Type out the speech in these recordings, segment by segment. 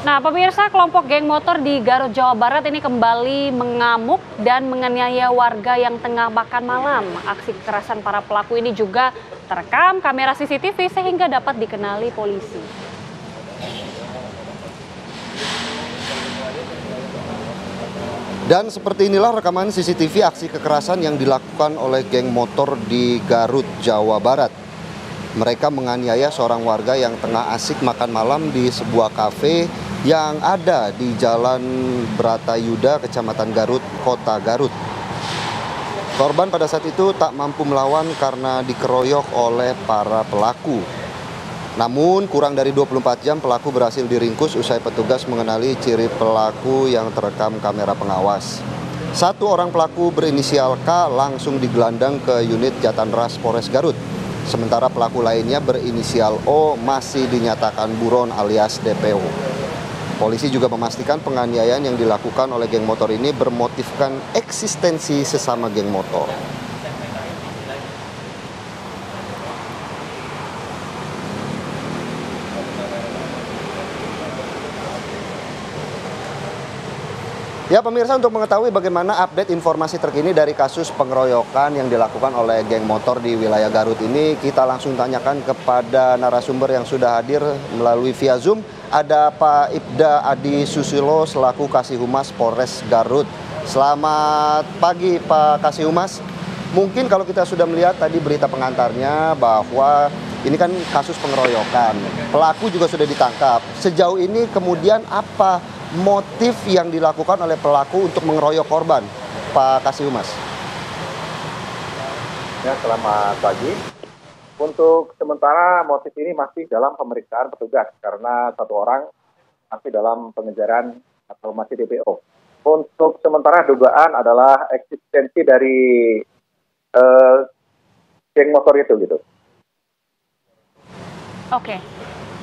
Nah, pemirsa, kelompok geng motor di Garut, Jawa Barat ini kembali mengamuk dan menganiaya warga yang tengah makan malam. Aksi kekerasan para pelaku ini juga terekam kamera CCTV sehingga dapat dikenali polisi. Dan seperti inilah rekaman CCTV aksi kekerasan yang dilakukan oleh geng motor di Garut, Jawa Barat. Mereka menganiaya seorang warga yang tengah asik makan malam di sebuah kafe yang ada di Jalan Bratayuda, Kecamatan Garut, Kota Garut. Korban pada saat itu tak mampu melawan karena dikeroyok oleh para pelaku. Namun kurang dari 24 jam pelaku berhasil diringkus usai petugas mengenali ciri pelaku yang terekam kamera pengawas. Satu orang pelaku berinisial K langsung digelandang ke unit Jatanras Polres Garut. Sementara pelaku lainnya berinisial O masih dinyatakan buron alias DPO. Polisi juga memastikan penganiayaan yang dilakukan oleh geng motor ini bermotifkan eksistensi sesama geng motor. Ya pemirsa, untuk mengetahui bagaimana update informasi terkini dari kasus pengeroyokan yang dilakukan oleh geng motor di wilayah Garut ini, kita langsung tanyakan kepada narasumber yang sudah hadir melalui via Zoom. Ada Pak Ibda Adi Susilo selaku Kasihumas Polres Garut. Selamat pagi Pak Kasihumas. Mungkin kalau kita sudah melihat tadi berita pengantarnya bahwa ini kan kasus pengeroyokan. Pelaku juga sudah ditangkap. Sejauh ini kemudian apa motif yang dilakukan oleh pelaku untuk mengeroyok korban, Pak Kasihumas? Ya, selamat pagi. Untuk sementara motif ini masih dalam pemeriksaan petugas karena satu orang masih dalam pengejaran atau masih DPO. Untuk sementara dugaan adalah eksistensi dari geng motor itu gitu. Oke.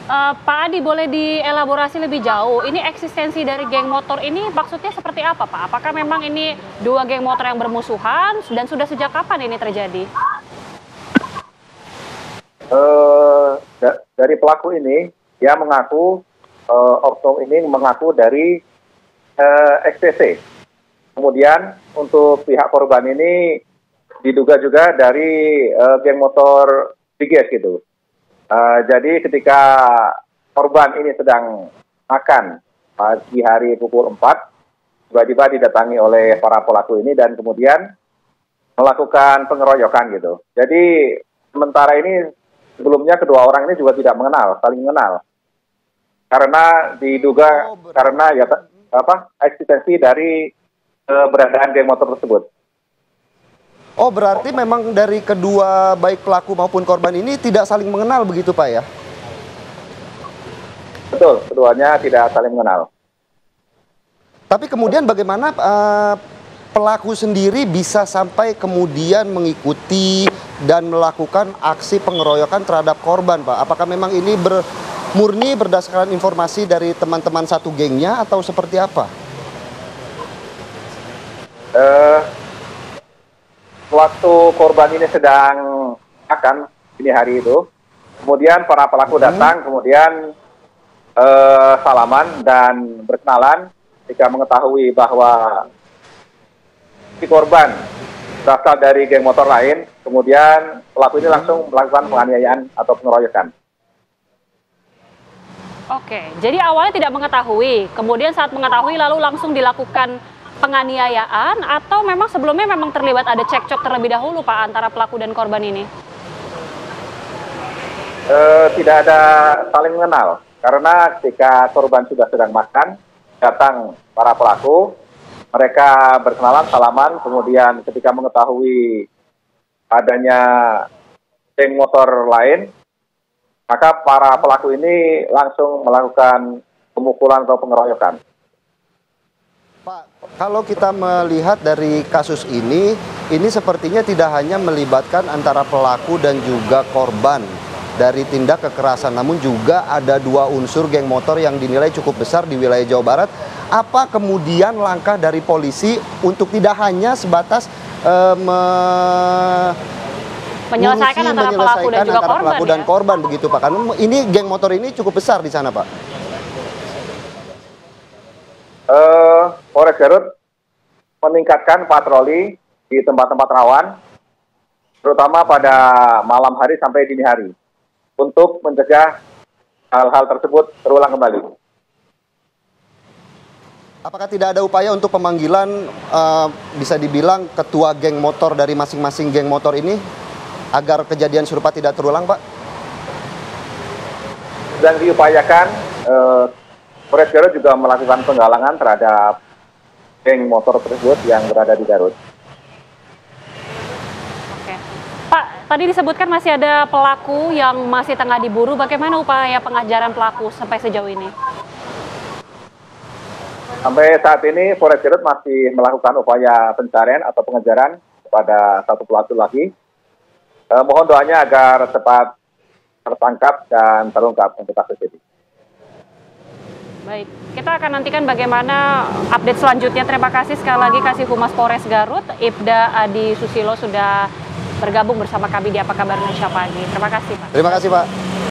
Pak Adi, boleh dielaborasi lebih jauh. Ini eksistensi dari geng motor ini maksudnya seperti apa, Pak? Apakah memang ini dua geng motor yang bermusuhan dan sudah sejak kapan ini terjadi? Dari pelaku ini, dia mengaku, oknum ini mengaku dari XTC. Kemudian untuk pihak korban ini diduga juga dari geng motor BGS gitu. Jadi ketika korban ini sedang makan pagi hari pukul 4, tiba-tiba didatangi oleh para pelaku ini dan kemudian melakukan pengeroyokan gitu. Jadi sementara ini sebelumnya kedua orang ini juga tidak saling mengenal. Karena diduga karena ya eksistensi dari keberadaan geng motor tersebut. Oh, berarti memang dari kedua baik pelaku maupun korban ini tidak saling mengenal begitu Pak ya? Betul, keduanya tidak saling mengenal. Tapi kemudian bagaimana pelaku sendiri bisa sampai kemudian mengikuti dan melakukan aksi pengeroyokan terhadap korban, Pak? Apakah memang ini murni berdasarkan informasi dari teman-teman satu gengnya atau seperti apa? Waktu korban ini sedang makan ini hari itu, kemudian para pelaku datang, kemudian salaman dan berkenalan. Ketika mengetahui bahwa si korban berasal dari geng motor lain, kemudian pelaku ini langsung melakukan penganiayaan atau pengeroyokan. Oke, jadi awalnya tidak mengetahui, kemudian saat mengetahui lalu langsung dilakukan penganiayaan atau memang sebelumnya memang terlibat ada cekcok terlebih dahulu Pak antara pelaku dan korban ini? Tidak ada saling mengenal karena ketika korban sudah sedang makan, datang para pelaku, mereka berkenalan, salaman, kemudian ketika mengetahui adanya geng motor lain, maka para pelaku ini langsung melakukan pemukulan atau pengeroyokan. Pak, kalau kita melihat dari kasus ini sepertinya tidak hanya melibatkan antara pelaku dan juga korban dari tindak kekerasan, namun juga ada dua unsur geng motor yang dinilai cukup besar di wilayah Jawa Barat. Apa kemudian langkah dari polisi untuk tidak hanya sebatas menyelesaikan antara pelaku dan juga korban, korban begitu Pak? Karena ini geng motor ini cukup besar di sana Pak. Polres Garut meningkatkan patroli di tempat-tempat rawan, terutama pada malam hari sampai dini hari, untuk mencegah hal-hal tersebut terulang kembali. Apakah tidak ada upaya untuk pemanggilan bisa dibilang ketua geng motor dari masing-masing geng motor ini agar kejadian serupa tidak terulang, Pak? Dan diupayakan, Polres Garut juga melakukan penggalangan terhadap geng motor tersebut yang berada di Garut. Oke. Pak, tadi disebutkan masih ada pelaku yang masih tengah diburu. Bagaimana upaya pengajaran pelaku sampai sejauh ini? Sampai saat ini Polres Garut masih melakukan upaya pencarian atau pengejaran kepada satu pelaku lagi. Mohon doanya agar cepat tertangkap dan terungkap untuk kasus ini. Baik, kita akan nantikan bagaimana update selanjutnya. Terima kasih sekali lagi Kasih Humas Polres Garut, Ibda Adi Susilo sudah bergabung bersama kami di Apa Kabar Indonesia Pagi. Terima kasih, Pak. Terima kasih, Pak.